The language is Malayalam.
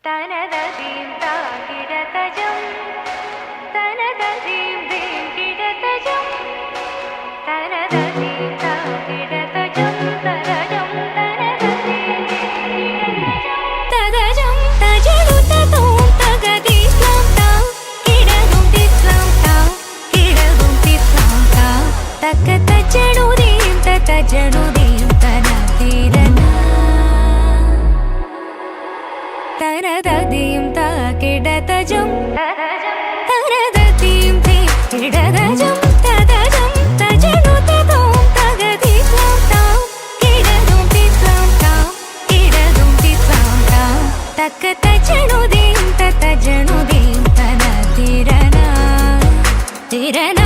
തനതീം താകിടതജം തനതീം ദീം കിടതജം തനതീം താകിടതജം തരജം തനതീം തദജം തജനു തതോം തഗദീസ്ലാം താ കിടദും തിസ്ലാം താ കിടദും തിസ്ലാം താ തക തജനു ദീം തജനു ദീം തനതീരന തനതീം താകിടതജം തനതീം ദീം കിടതജം തദജം തജനു തതോം തഗദീസ്ലാം താ കിടദും തിസ്ലാം താ കിടദും തിസ്ലാം താ തക തജനു ദീം തജനു ദീം തനതീരന തിരന